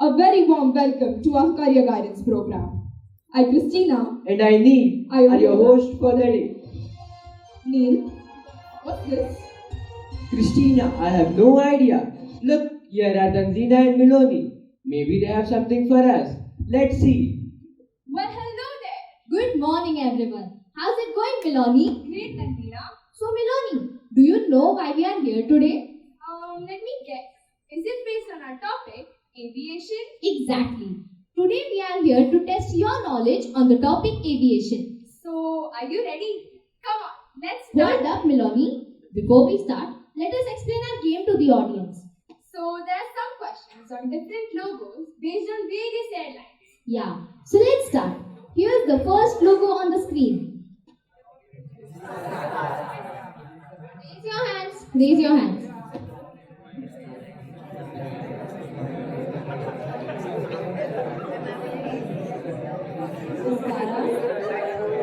A very warm welcome to our career guidance program. I, Christina, And I Neil are your host for the day. Neil. What's this? Christina, I have no idea. Look, here are Tanzina and Miloni. Maybe they have something for us. Let's see. Well, hello there. Good morning, everyone. How's it going, Miloni? Great, Tanvina. So, Miloni, do you know why we are here today? Let me guess. Is it based on our topic, aviation? Exactly. Today we are here to test your knowledge on the topic aviation. So, are you ready? Come on, let's start. Hold up, Miloni. Before we start, let us explain our game to the audience. So, there are some questions on different logos based on various airlines. Yeah, so let's start. Here's the first logo on the screen. Raise your hands. Raise your hands.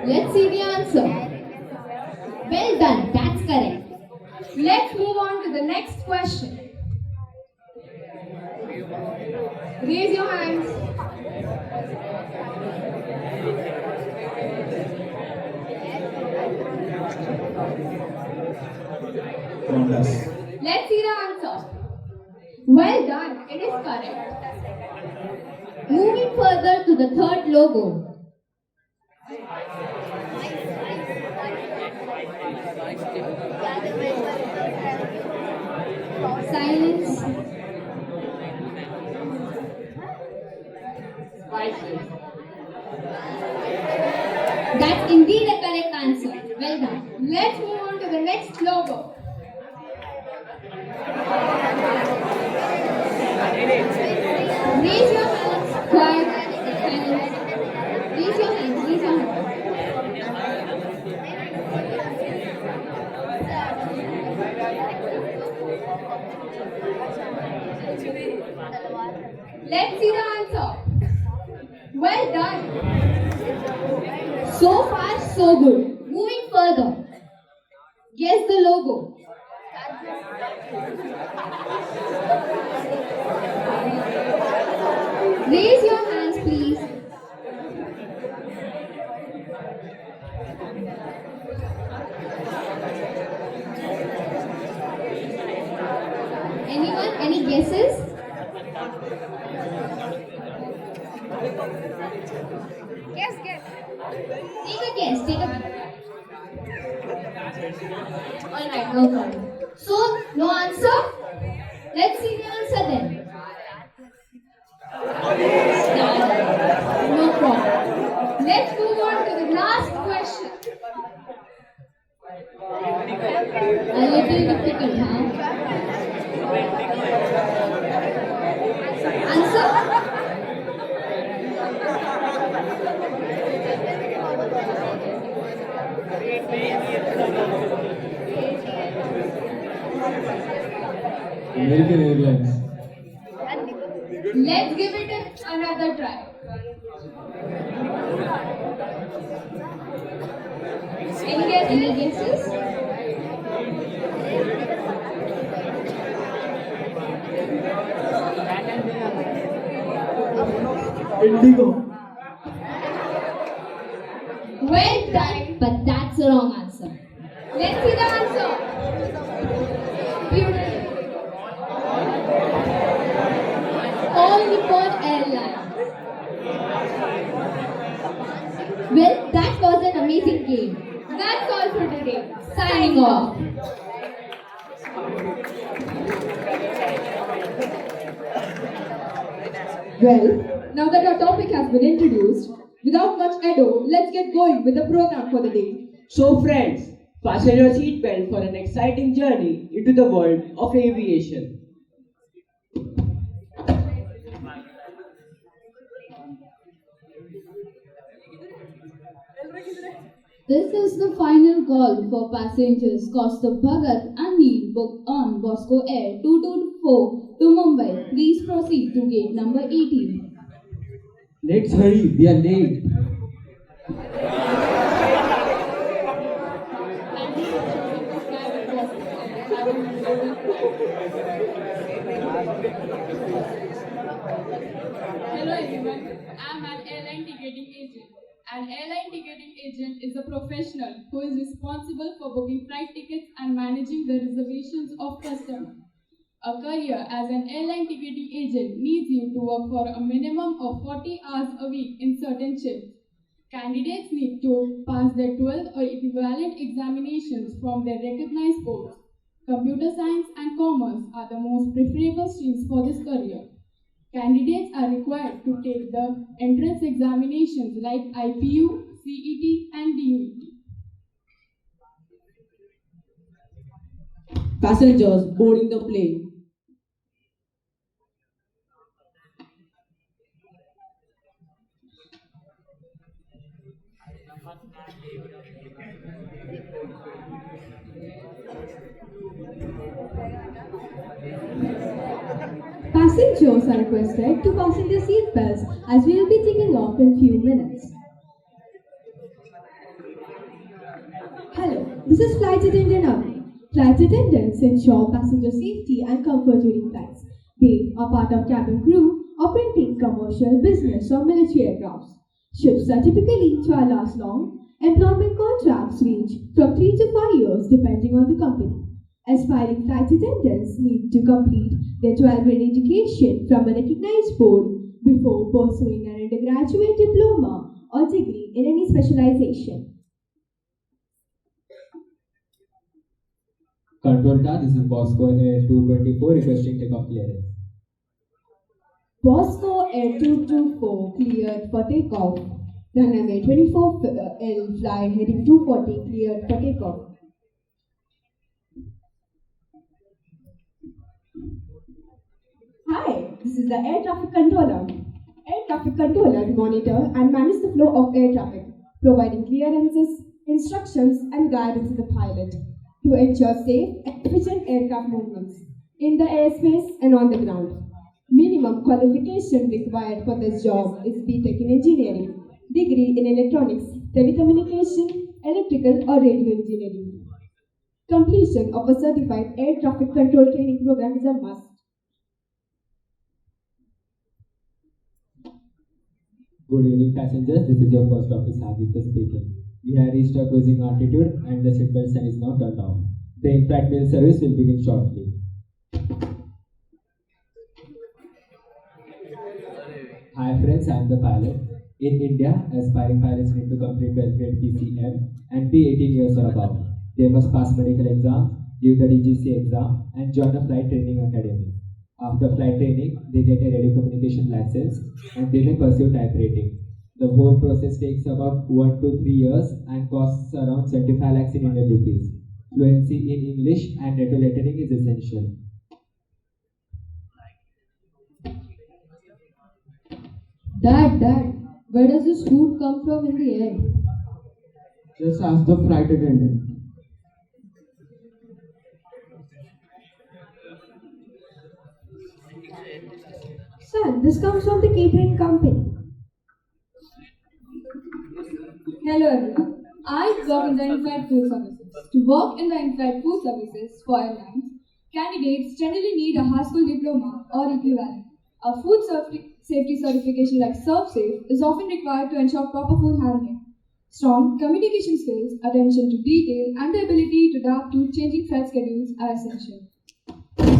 Let's see the answer. Well done, that's correct. Let's move on to the next question. Raise your hands. Let's see the answer. Well done, it is correct. Moving further to the third logo. Silence. That's indeed a correct answer. Well done. Let's move on to the next logo. Raise your hands. Quiet. Silence. Raise your hands. Raise your hands. Let's see the answer. Well done. So far, so good. Moving further. Guess the logo. Raise your hands, please. Anyone? Any guesses? Guess. Take a guess. Take a guess. Alright, no problem. So, no answer? Let's see the answer then. No problem. Let's move on to the last question. A little difficult, huh? Answer? American Airlines. Let's give it another try. Any guesses? Indigo. Well done. But that's the wrong answer. Let's see the answer. Beautiful. All Nippon Airlines. Well, that was an amazing game. That's all for today. Signing off. Well, now that our topic has been introduced, without much ado, let's get going with the program for the day. So, friends, fasten your seatbelt for an exciting journey into the world of aviation. This is the final call for passengers Costa Bhagat and Neil booked on Bosco Air 224 to Mumbai. Please proceed to gate number 18. Let's hurry, we are late. Hello everyone, I am an airline ticketing agent. An airline ticketing agent is a professional who is responsible for booking flight tickets and managing the reservations of customers. A career as an airline ticketing agent needs you to work for a minimum of 40 hours a week in certain shifts. Candidates need to pass their 12th or equivalent examinations from their recognized boards. Computer science and commerce are the most preferable streams for this career. Candidates are required to take the entrance examinations like IPU, CET, and DUET. Passengers boarding the plane. Passengers are requested to fasten their seatbelts as we will be taking off in few minutes. Hello, this is Flight Attendant Avi. Flight attendants ensure passenger safety and comfort during flights. They are part of cabin crew operating commercial, business or military aircrafts. Ships are typically 12 hours long. Employment contracts range from 3 to 5 years depending on the company. Aspiring flight attendants need to complete their 12th grade education from a recognized board before pursuing an undergraduate diploma or degree in any specialization. Control tower, this is Bosco Air 224 requesting takeoff clearance. Bosco Air 224 cleared for takeoff. Runway 24 L fly heading 240 cleared for takeoff. Hi, this is the air traffic controller. Air traffic controller monitor and manage the flow of air traffic, providing clearances, instructions, and guidance to the pilot to ensure safe and efficient aircraft movements in the airspace and on the ground. Minimum qualification required for this job is BTech in engineering, degree in electronics, telecommunication, electrical or radio engineering. Completion of a certified air traffic control training program is a must. Good evening passengers, this is your first officer Aditya speaking. We have reached our cruising altitude and the seatbelt sign is now turned off. The in-flight meal service will begin shortly. Hi friends, I am the pilot. In India, aspiring pilots need to complete 12th grade PCM and be 18 years or above. They must pass medical exams, give the DGC exam and join a flight training academy. After flight training, they get a radio communication license and they may pursue type rating. The whole process takes about 1 to 3 years and costs around 75 lakhs in Indian rupees. Fluency in English and radio lettering is essential. Dad, where does this food come from in the air? Just ask the flight attendant. Son, this comes from the catering company. Hello everyone. I work in the in-flight food services. To work in the in-flight food services for airlines, candidates generally need a high school diploma or equivalent. A food safety certification like ServSafe is often required to ensure proper food handling. Strong communication skills, attention to detail, and the ability to adapt to changing flight schedules are essential.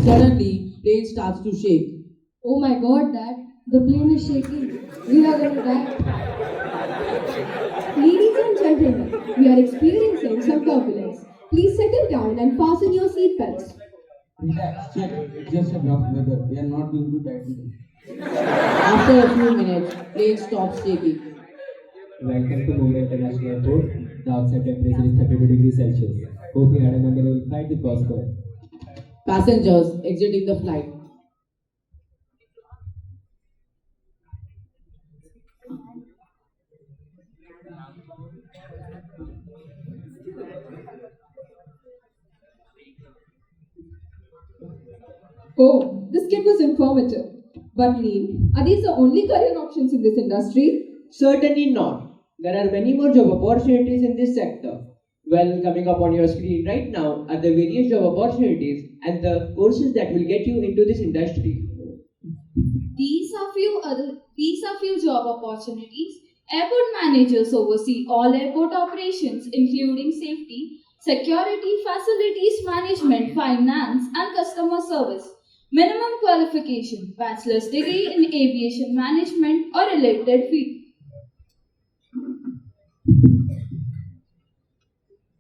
Suddenly, plane starts to shake. Oh my god, Dad, the plane is shaking. We are going to die. Ladies and gentlemen, we are experiencing some turbulence. Please settle down and fasten your seatbelts. Relax, check. It's just a rough weather. We are not going to die today. After a few minutes, plane stops shaking. Welcome to Mumbai International Airport. The outside temperature is 32 degrees Celsius. Hope you had a memorable flight with Bosco Air. Passengers exiting the flight. Oh, this kid was informative. But Neil, are these the only career options in this industry? Certainly not. There are many more job opportunities in this sector. Well, coming up on your screen right now are the various job opportunities and the courses that will get you into this industry. These These are few job opportunities. Airport managers oversee all airport operations, including safety, security, facilities management, finance, and customer service. Minimum qualification: bachelor's degree in aviation management or related field.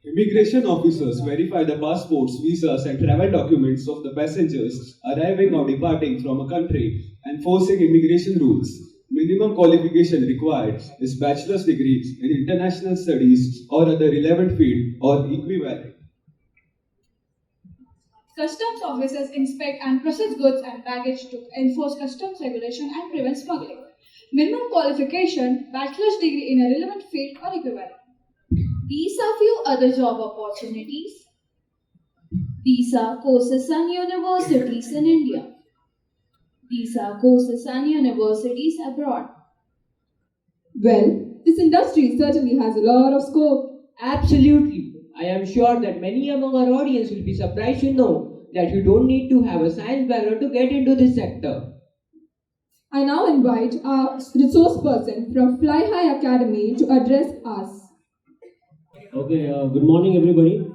Immigration officers verify the passports, visas, and travel documents of the passengers arriving or departing from a country, enforcing immigration rules. Minimum qualification required is bachelor's degrees in international studies or other relevant field or equivalent. Customs officers inspect and process goods and baggage to enforce customs regulation and prevent smuggling. Minimum qualification: bachelor's degree in a relevant field or equivalent. These are few other job opportunities. These are courses and universities in India. These are courses and universities abroad. Well, this industry certainly has a lot of scope. Absolutely. I am sure that many among our audience will be surprised to know that you don't need to have a science background to get into this sector. I now invite our resource person from Fly High Academy to address us. Okay, good morning everybody.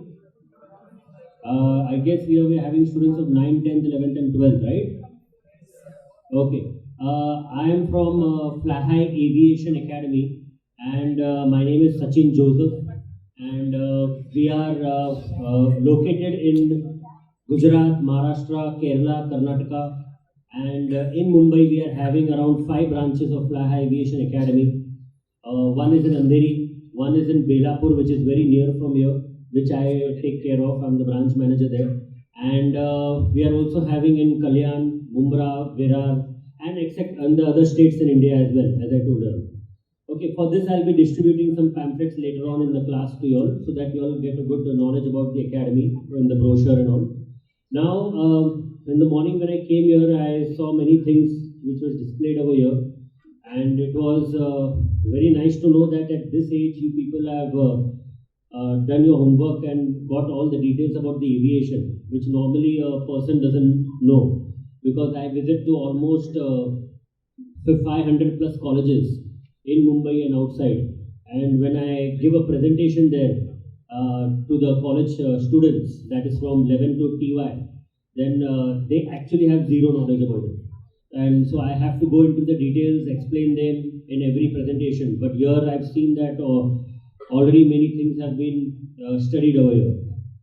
I guess we are having students of 9th, 10th, 11th and 12th, right? Okay. I am from Fly High Aviation Academy and my name is Sachin Joseph and we are located in Gujarat, Maharashtra, Kerala, Karnataka and in Mumbai we are having around 5 branches of Fly High Aviation Academy. One is in Andheri, one is in Belapur, which is very near from here, which I take care of. I'm the branch manager there. And we are also having in Kalyan, Mumbai, Virar, and the other states in India as well, as I told you. Okay, for this I'll be distributing some pamphlets later on in the class to you all, so that you all get a good knowledge about the academy in the brochure and all. Now, in the morning when I came here, I saw many things which was displayed over here. And it was very nice to know that at this age you people have done your homework and got all the details about the aviation, which normally a person doesn't know. Because I visit to almost 500 plus colleges in Mumbai and outside. And when I give a presentation there to the college students, that is from 11 to TY, then they actually have zero knowledge about it. And so I have to go into the details, explain them in every presentation. But here I've seen that already many things have been studied over here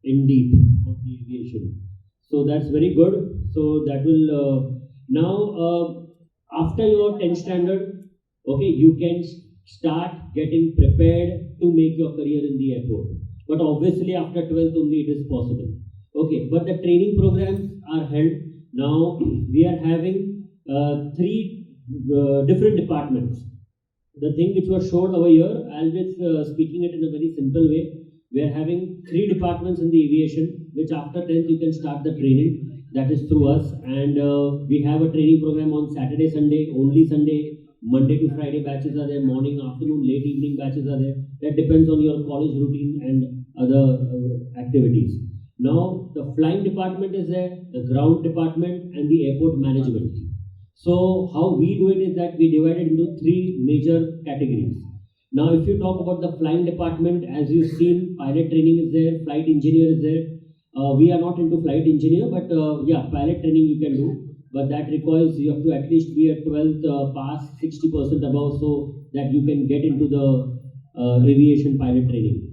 in deep of the aviation. So that's very good. So that will now after your 10th standard, okay, you can start getting prepared to make your career in the airport. But obviously after 12th only it is possible. Okay, but the training programs are held. Now we are having 3 different departments. The thing which was showed over here, I'll be speaking it in a very simple way. We are having 3 departments in the aviation, which after 10th you can start the training. That is through us, and we have a training program on Saturday, Sunday, only Sunday, Monday to Friday batches are there, morning, afternoon, late evening batches are there. That depends on your college routine and other activities. Now, the flying department is there, the ground department, and the airport management. So how we do it is that we divide it into 3 major categories. Now, if you talk about the flying department, as you've seen, pilot training is there, flight engineer is there. We are not into flight engineer, but yeah, pilot training you can do. But that requires you have to at least be a 12th pass, 60% above, so that you can get into the aviation pilot training.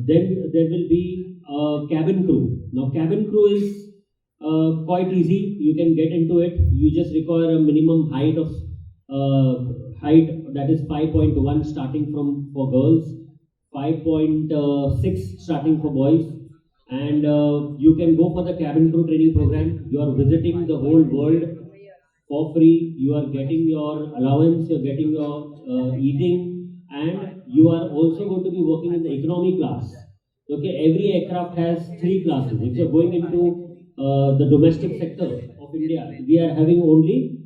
Then there will be cabin crew. Now, cabin crew is quite easy. You can get into it. You just require a minimum height of that is 5.1 starting for girls, 5.6 starting for boys, and you can go for the cabin crew training program. You are visiting the whole world for free. You are getting your allowance. You are getting your eating, and you are also going to be working in the economy class. Okay, every aircraft has 3 classes. If you are going into the domestic sector of India, we are having only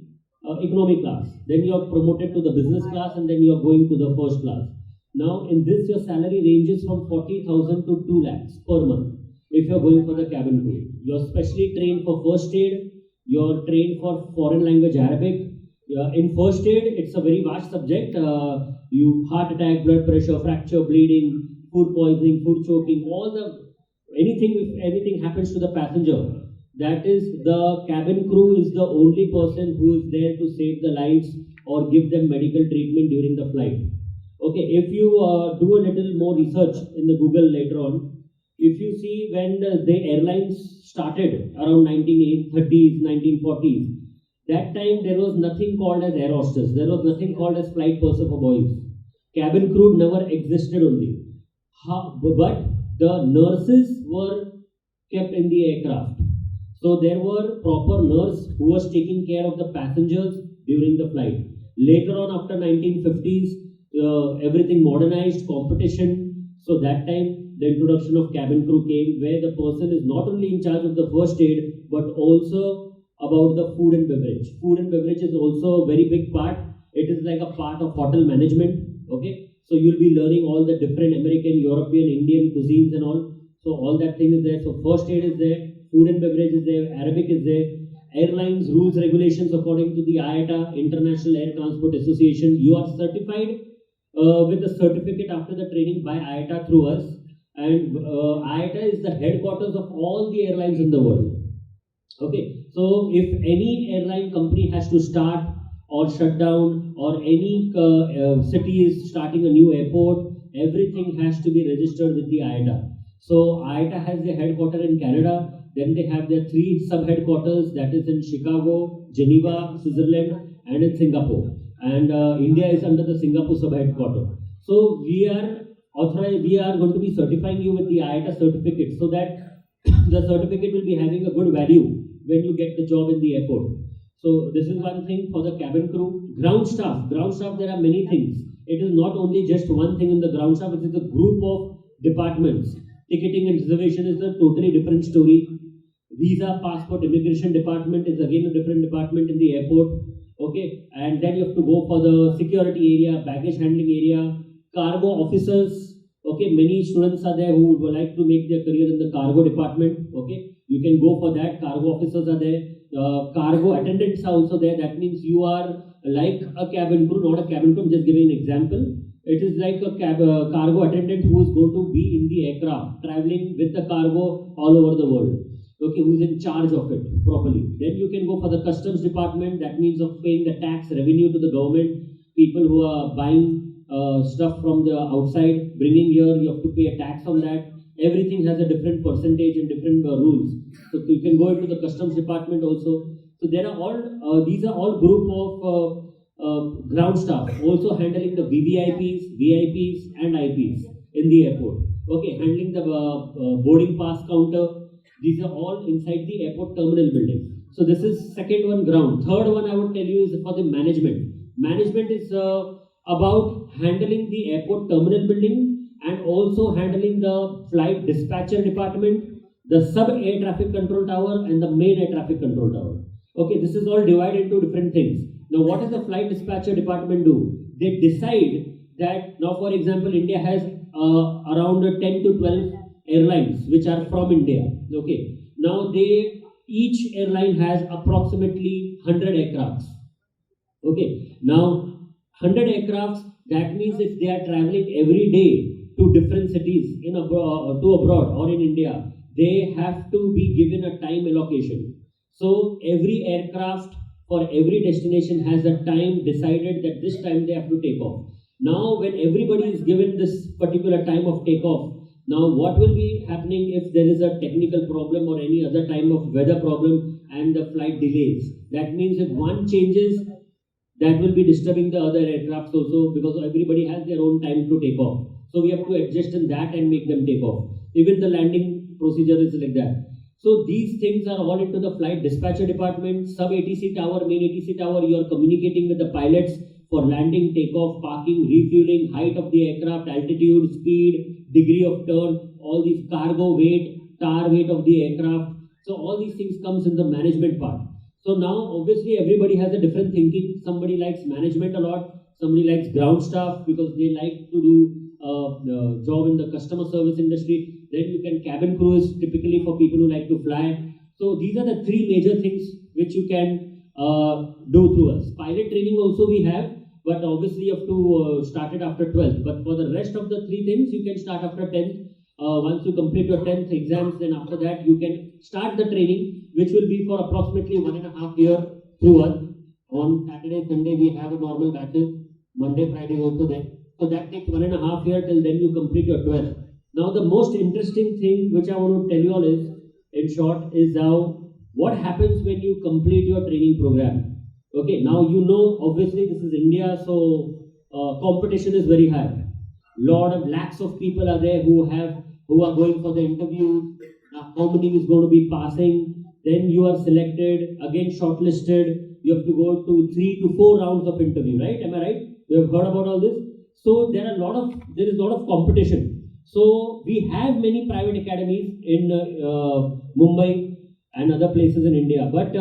economy class. Then you are promoted to the business class, and then you are going to the first class. Now, in this, your salary ranges from 40,000 to 2 lakhs per month. If you are going for the cabin crew, you are specially trained for first aid. You are trained for foreign language Arabic. In first aid, it's a very vast subject. You heart attack, blood pressure, fracture, bleeding, food poisoning, food choking, all the anything. If anything happens to the passenger, that is the cabin crew is the only person who is there to save the lives or give them medical treatment during the flight. Okay, if you do a little more research in the Google later on, if you see when the airlines started around 1930s, 1940s, that time there was nothing called as air hostess. There was nothing called as flight purser for boys. Cabin crew never existed only. But the nurses were kept in the aircraft. So there were proper nurse who was taking care of the passengers during the flight. Later on, after 1950s, everything modernized, competition. So that time, the introduction of cabin crew came, where the person is not only in charge of the first aid, but also about the food and beverage. Food and beverage is also a very big part. It is like a part of hotel management. Okay, so you'll be learning all the different American, European, Indian cuisines and all. So all that thing is there. So first aid is there, food and beverage is there, Arabic is there, airlines rules regulations according to the IATA, International Air Transport Association. You are certified with a certificate after the training by IATA through us, and IATA is the headquarters of all the airlines in the world. Okay, so if any airline company has to start or shut down, or any city is starting a new airport, everything has to be registered with the IATA. So IATA has their headquarters in Canada. Then they have their 3 sub-headquarters, that is in Chicago, Geneva, Switzerland, and in Singapore. And India is under the Singapore sub-headquarters. So we are authorized, we are going to be certifying you with the IATA certificate, so that the certificate will be having a good value when you get the job in the airport. So this is one thing for the cabin crew. Ground staff, there are many things. It is not only just one thing in the ground staff, it is a group of departments. Ticketing and reservation is a totally different story. Visa, passport, immigration department is again a different department in the airport. Okay, and then you have to go for the security area, baggage handling area, cargo officers. Okay, many students are there who would like to make their career in the cargo department. Okay, you can go for that. Cargo officers are there. Cargo attendants are also there. That means you are like a cabin crew, not a cabin crew. I'm just giving an example. It is like a cargo attendant who is going to be in the aircraft, traveling with the cargo all over the world. Okay, who's in charge of it properly. Then you can go for the customs department. That means of paying the tax revenue to the government. People who are buying stuff from the outside, bringing here, you have to pay a tax on that. Everything has a different percentage and different rules. So you can go into the customs department also. So there are all these are all group of ground staff, also handling the VVIPs, VIPs, and IPs in the airport. Okay, handling the boarding pass counter. These are all inside the airport terminal building. So this is second one, ground. Third one I would tell you is for the management. Management is about handling the airport terminal building and also handling the flight dispatcher department, the sub-air traffic control tower, and the main air traffic control tower. Okay, this is all divided into different things. Now, what does the flight dispatcher department do? They decide that, now for example, India has around 10 to 12 airlines which are from India. Okay, now each airline has approximately 100 aircrafts. Okay, now 100 aircrafts, that means if they are traveling every day to different cities to abroad or in India, they have to be given a time allocation. So every aircraft for every destination has a time decided that this time they have to take off. Now when everybody is given this particular time of takeoff, now what will be happening if there is a technical problem or any other time of weather problem and the flight delays? That means if one changes, that will be disturbing the other aircrafts also, because everybody has their own time to take off. So we have to adjust in that and make them take off. Even the landing procedure is like that. So these things are all into the flight dispatcher department, sub ATC tower, main ATC tower. You are communicating with the pilots for landing, takeoff, parking, refueling, height of the aircraft, altitude, speed, degree of turn, all these cargo weight, tar weight of the aircraft. So all these things comes in the management part. So now obviously everybody has a different thinking. Somebody likes management a lot, somebody likes ground staff because they like to do job in the customer service industry. Then you can cabin crew is typically for people who like to fly. So these are the three major things which you can do through us. Pilot training also we have, but obviously you have to start it after 12th. But for the rest of the three things, you can start after 10th. Once you complete your 10th exams, then after that you can start the training, which will be for approximately 1.5 years through us. On Saturday, Sunday, we have a normal batches. Monday, Friday also there. So that takes 1.5 years till then you complete your 12th. Now the most interesting thing which I want to tell you all is, in short, is now what happens when you complete your training program. Okay, now you know obviously this is India, so competition is very high. Lot of lakhs of people are there who are going for the interview. Now how many is going to be passing? Then you are selected, again shortlisted. You have to go to 3 to 4 rounds of interview, right? Am I right? You have heard about all this. So there is a lot of competition. So we have many private academies in Mumbai and other places in India. But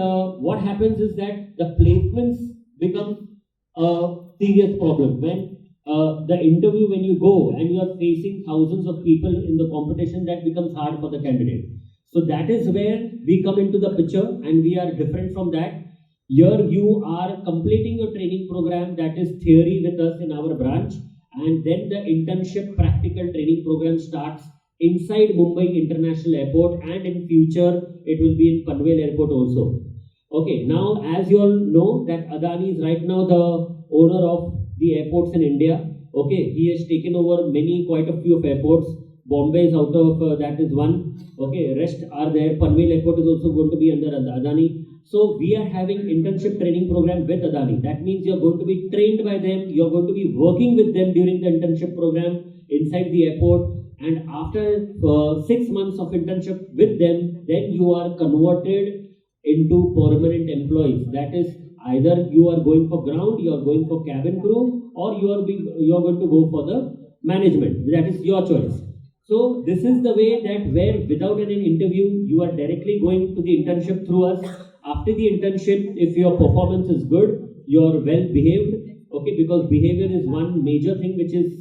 what happens is that the placements become a serious problem when the interview, when you go and you are facing thousands of people in the competition, that becomes hard for the candidate. So that is where we come into the picture, and we are different from that. Here you are completing your training program, that is theory with us in our branch, and then the internship practical training program starts inside Mumbai International Airport, and in future it will be in Panvel Airport also. Okay, now as you all know that Adani is right now the owner of the airports in India. Okay, he has taken over quite a few of airports. Bombay is out of that is one. Okay, rest are there. Panvel Airport is also going to be under Adani. So we are having internship training program with Adani. That means you're going to be trained by them. You're going to be working with them during the internship program inside the airport. And after 6 months of internship with them, then you are converted into permanent employees. That is, either you are going for ground, you are going for cabin crew, or you are going to go for the management. That is your choice. So this is the way that where without any interview, you are directly going to the internship through us. After the internship, if your performance is good, you are well behaved. Okay, because behavior is one major thing which is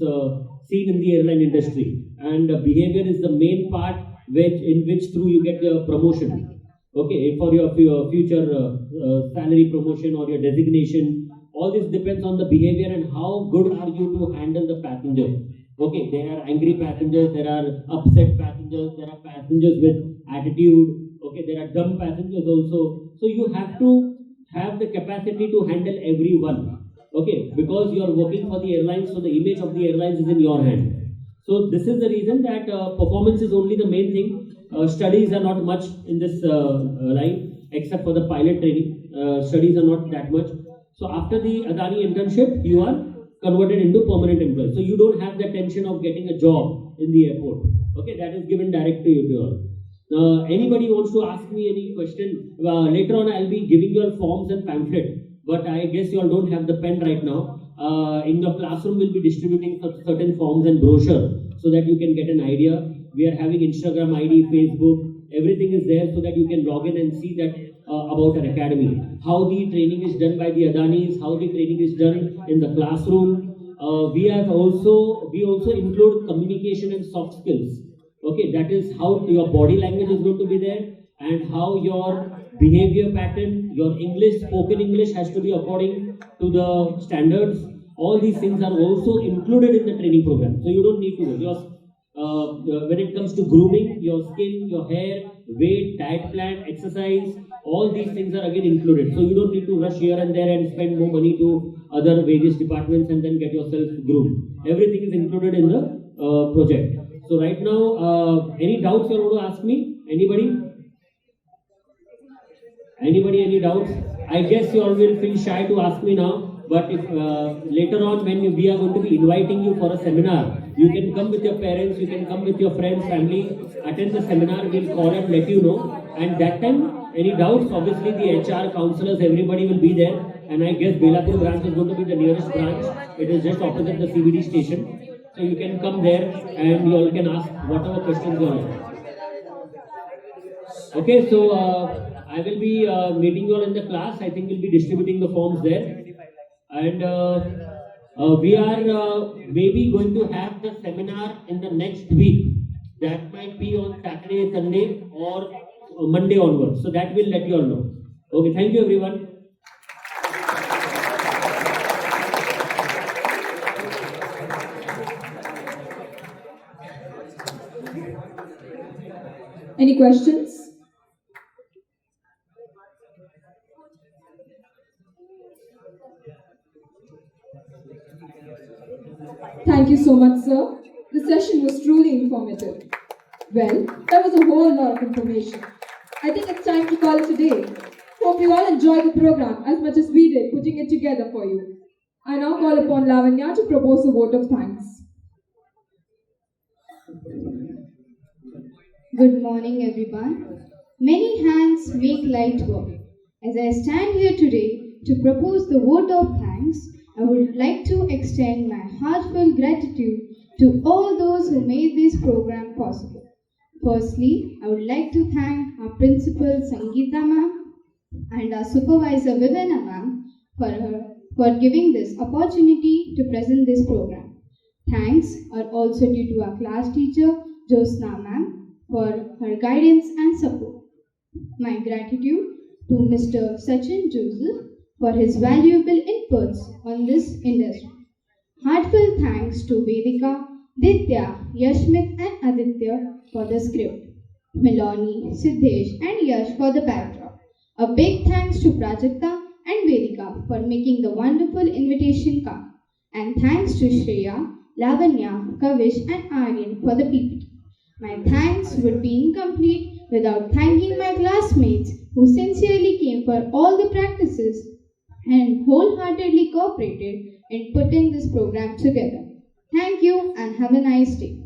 seen in the airline industry, and behavior is the main part in which through you get your promotion. Okay, for your future salary promotion or your designation. All this depends on the behavior and how good are you to handle the passenger. Okay, there are angry passengers, there are upset passengers, there are passengers with attitude. Okay, there are dumb passengers also. So you have to have the capacity to handle everyone. Okay, because you are working for the airlines, so the image of the airlines is in your hand. So this is the reason that performance is only the main thing. Studies are not much in this line, except for the pilot training. Studies are not that much. So after the Adani internship, you are converted into permanent employee. So you don't have the tension of getting a job in the airport. Okay, that is given direct to you all. Anybody wants to ask me any question? Later on, I'll be giving you all forms and pamphlet. But I guess you all don't have the pen right now. In your classroom, we'll be distributing certain forms and brochure so that you can get an idea. We are having Instagram ID, Facebook, everything is there so that you can log in and see that about our academy. How the training is done by the Adanis, how the training is done in the classroom. We also include communication and soft skills. Okay, that is how your body language is going to be there, and how your behavior pattern, your English, spoken English has to be according to the standards. All these things are also included in the training program. So you don't need to do when it comes to grooming, your skin, your hair, weight, diet plan, exercise, all these things are again included. So you don't need to rush here and there and spend more money to other various departments and then get yourself groomed. Everything is included in the project. So right now, any doubts you want to ask me? Anybody? Any doubts? I guess you all will feel shy to ask me now. But if later on when we are going to be inviting you for a seminar, you can come with your parents, you can come with your friends, family, attend the seminar, we'll call and let you know. And that time, any doubts, obviously the HR, counselors, everybody will be there. And I guess Belapur branch is going to be the nearest branch. It is just opposite the CBD station. So you can come there and you all can ask whatever questions you have. Okay, so I will be meeting you all in the class. I think we'll be distributing the forms there. And we are maybe going to have the seminar in the next week. That might be on Saturday, Sunday, or Monday onwards. So that will let you all know. Okay, thank you everyone. Any questions? Thank you so much, sir. The session was truly informative. Well, that was a whole lot of information. I think it's time to call it a day. Hope you all enjoyed the program as much as we did putting it together for you. I now call upon Lavanya to propose a vote of thanks. Good morning, everyone. Many hands make light work. As I stand here today to propose the vote of thanks, I would like to extend my heartfelt gratitude to all those who made this program possible. Firstly, I would like to thank our principal Sangeeta ma'am and our supervisor Vivena ma'am for giving this opportunity to present this program. Thanks are also due to our class teacher Josna ma'am for her guidance and support. My gratitude to Mr. Sachin Joseph for his valuable inputs on this industry. Heartfelt thanks to Vedika, Ditya, Yashmit and Aditya for the script, Milani, Siddesh and Yash for the backdrop. A big thanks to Prajakta and Vedika for making the wonderful invitation card. And thanks to Shreya, Lavanya, Kavish and Aryan for the PPT. My thanks would be incomplete without thanking my classmates who sincerely came for all the practices and wholeheartedly cooperated in putting this program together. Thank you and have a nice day.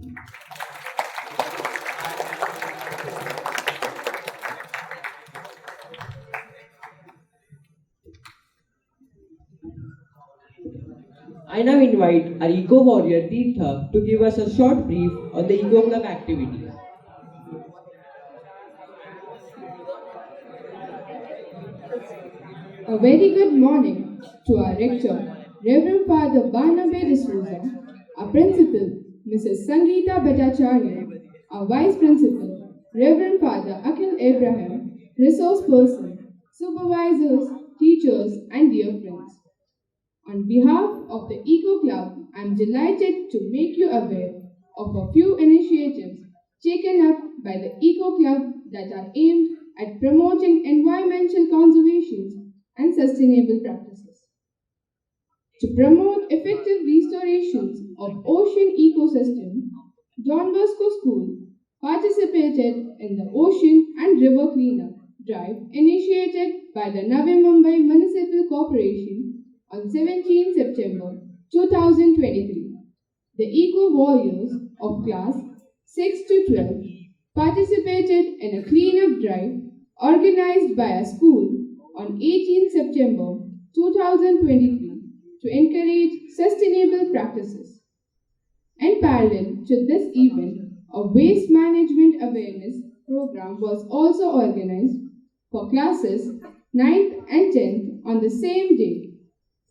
I now invite our Eco Warrior Tirtha to give us a short brief on the Eco Club activities. A very good morning to our rector, Reverend Father Barnabe D'Souza, our principal, Mrs. Sangeeta Bhattacharya, our vice principal, Reverend Father Akhil Abraham, resource person, supervisors, teachers, and dear friends. On behalf of the Eco Club, I am delighted to make you aware of a few initiatives taken up by the Eco Club that are aimed at promoting environmental conservation and sustainable practices. To promote effective restorations of ocean ecosystem, Don Bosco School participated in the Ocean and River Cleanup Drive initiated by the Navi Mumbai Municipal Corporation on 17 September 2023. The Eco Warriors of class 6 to 12 participated in a cleanup drive organized by a school on 18 September 2023 to encourage sustainable practices. In parallel to this event, a waste management awareness program was also organized for classes 9th and 10th on the same day.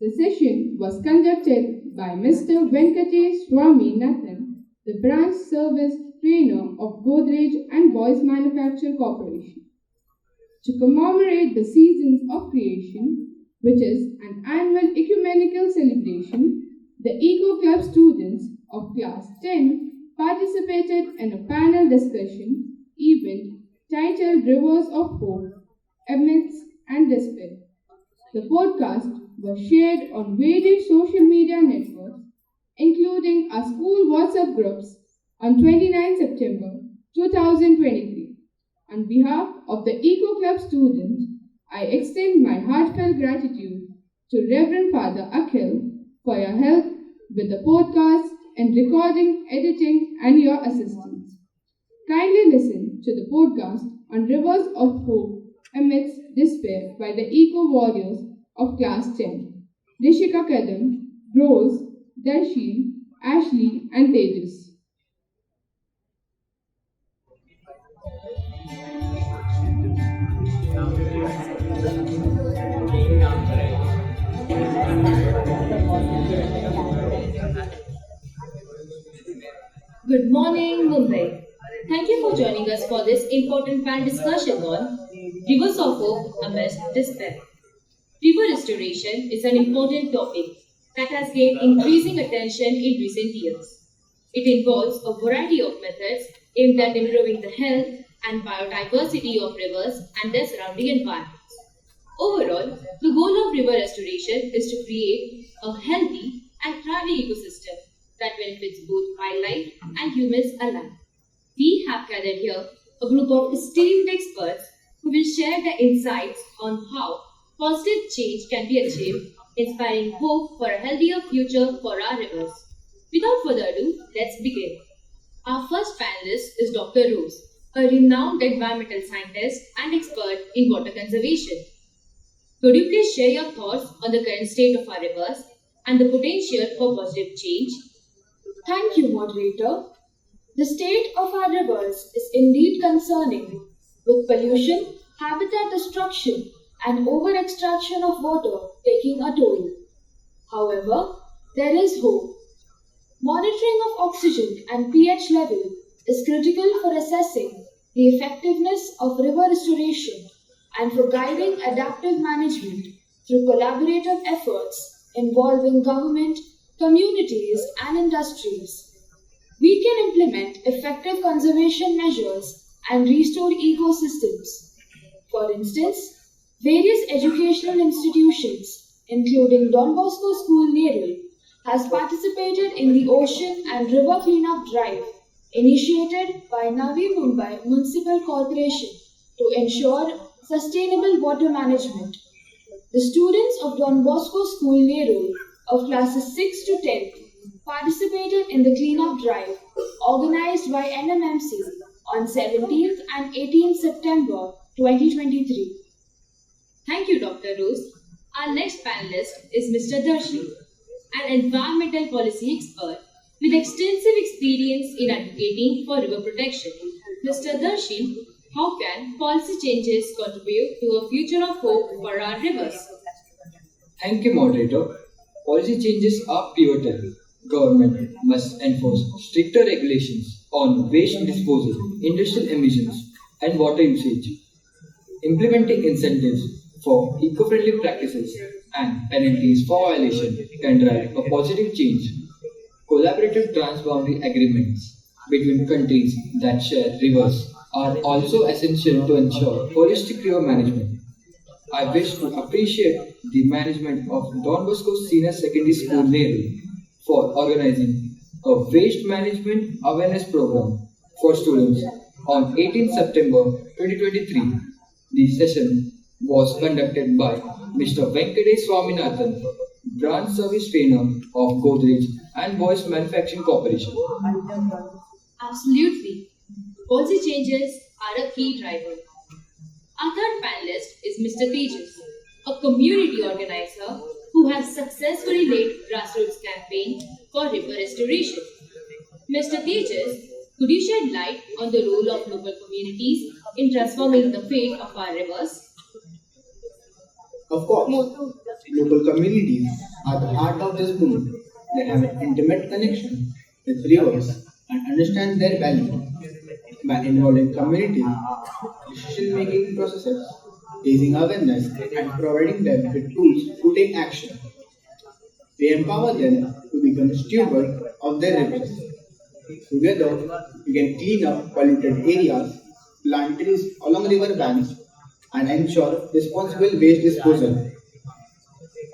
The session was conducted by Mr. Venkatesh Swaminathan, the branch service trainer of Godrej and Boys Manufacture Corporation. To commemorate the Seasons of Creation, which is an annual ecumenical celebration, the Eco Club students of Class 10 participated in a panel discussion event titled Rivers of Hope, Amidst and Despair. The podcast was shared on various social media networks, including our school WhatsApp groups on 29 September 2023. On behalf of the Eco Club students, I extend my heartfelt gratitude to Reverend Father Akhil for your help with the podcast and recording, editing, and your assistance. Kindly listen to the podcast on Rivers of Hope Amidst Despair by the Eco Warriors of Class 10. Rishika Kadam, Rose, Darshi, Ashley, and Tejas. Good morning, Mumbai. Thank you for joining us for this important panel discussion on Rivers of Hope Amidst Despair. River restoration is an important topic that has gained increasing attention in recent years. It involves a variety of methods aimed at improving the health, and biodiversity of rivers and their surrounding environments. Overall, the goal of river restoration is to create a healthy and thriving ecosystem that benefits both wildlife and humans alike. We have gathered here a group of esteemed experts who will share their insights on how positive change can be achieved, inspiring hope for a healthier future for our rivers. Without further ado, let's begin. Our first panelist is Dr. Rose, a renowned environmental scientist and expert in water conservation. Could you please share your thoughts on the current state of our rivers and the potential for positive change? Thank you, moderator. The state of our rivers is indeed concerning, with pollution, habitat destruction, and over-extraction of water taking a toll. However, there is hope. Monitoring of oxygen and pH level is critical for assessing the effectiveness of river restoration and for guiding adaptive management through collaborative efforts involving government, communities, and industries. We can implement effective conservation measures and restore ecosystems. For instance, various educational institutions, including Don Bosco School Nerul, has participated in the Ocean and River Cleanup Drive initiated by Navi Mumbai Municipal Corporation to ensure sustainable water management. The students of Don Bosco School Nerul of classes 6 to 10 participated in the cleanup drive organized by NMMC on 17th and 18th September 2023. Thank you, Dr. Rose. Our next panelist is Mr. Darshi, an environmental policy expert with extensive experience in advocating for river protection. Mr. Darshi, how can policy changes contribute to a future of hope for our rivers? Thank you, moderator. Policy changes are pivotal. Government must enforce stricter regulations on waste disposal, industrial emissions, and water usage. Implementing incentives for eco-friendly practices and penalties for violation can drive a positive change. Collaborative transboundary agreements between countries that share rivers are also essential to ensure holistic river management. I wish to appreciate the management of Don Bosco Senior Secondary School Nerul for organizing a waste management awareness program for students on 18 September 2023. The session was conducted by Mr. Venkatesh Swaminathan, branch service trainer of Godrej and Boys Manufacturing Corporation. Absolutely. Policy changes are a key driver. Our third panelist is Mr. Tejas, a community organizer who has successfully led grassroots campaign for river restoration. Mr. Tejas, could you shed light on the role of local communities in transforming the fate of our rivers? Of course, local communities are the heart of this movement. They have an intimate connection with rivers and understand their value. By involving communities in decision-making processes, raising awareness, and providing them with tools to take action, we empower them to become stewards of their rivers. Together, we can clean up polluted areas, plant trees along river banks, and ensure responsible waste disposal.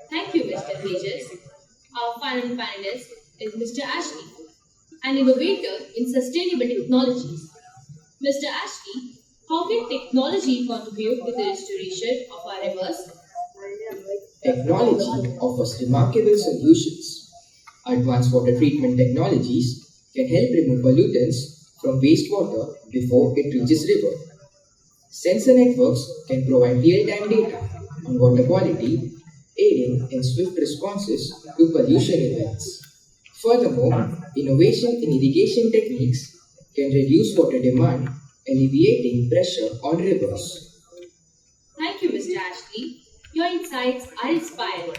Thank you, Mr. Tejas. Our final panelist is Mr. Ashley, an innovator in sustainable technologies. Mr. Ashley, how can technology contribute to the restoration of our rivers? Technology offers remarkable solutions. Advanced water treatment technologies can help remove pollutants from wastewater before it reaches river. Sensor networks can provide real-time data on water quality, aiding in swift responses to pollution events. Furthermore, innovation in irrigation techniques can reduce water demand, alleviating pressure on rivers. Thank you, Mr. Ashley. Your insights are inspiring.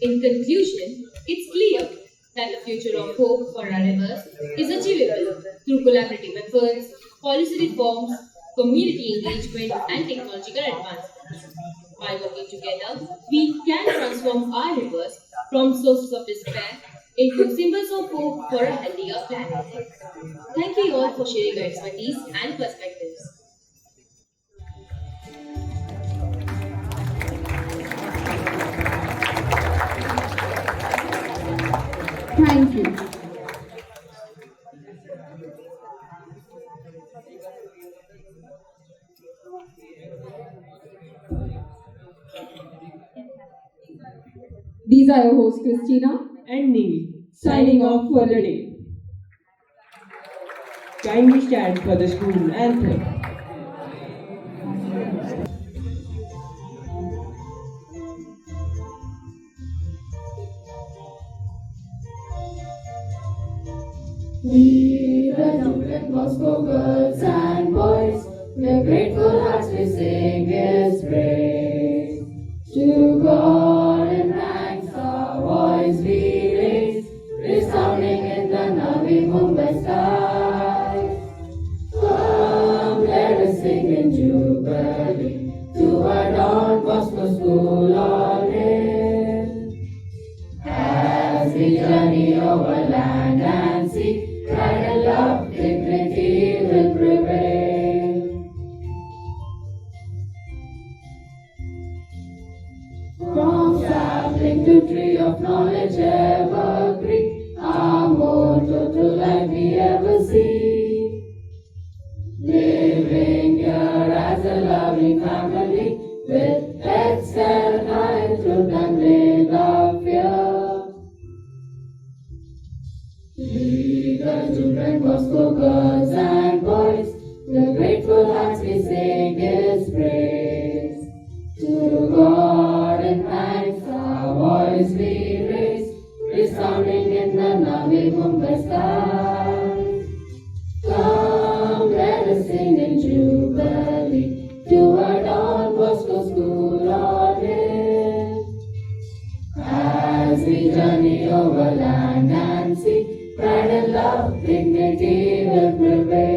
In conclusion, it's clear that the future of hope for our rivers is achievable through collaborative efforts, policy reforms, community engagement, and technological advancements. By working together, we can transform our rivers from sources of despair into symbols of hope for a healthier planet. Thank you all for sharing your expertise and perspectives. Thank you. These are your hosts, Christina and Neil, signing off for the day. Kindly stand for the school anthem. We, the children, Moscow girls and boys, with grateful hearts we sing His praise. To God in thanks our voice we raise, resounding in the Navi Mumbai skies. Come, let us sing in jubilee to our Don Bosco School on hill. As we journey over land and sea, pride and love, dignity will prevail. From sapling to tree of knowledge evergreen, our motto to life we ever see. Living here as a loving family, with heads held high in truth and without fear. We, the children, Bosco girls and boys, with grateful hearts we sing His praise. To God in thanks our voice we raise, resounding in the Navi Mumbai skies. Come, let us sing in jubilee to our Don Bosco School on hill. As we journey over land and sea, pride and love, dignity will prevail.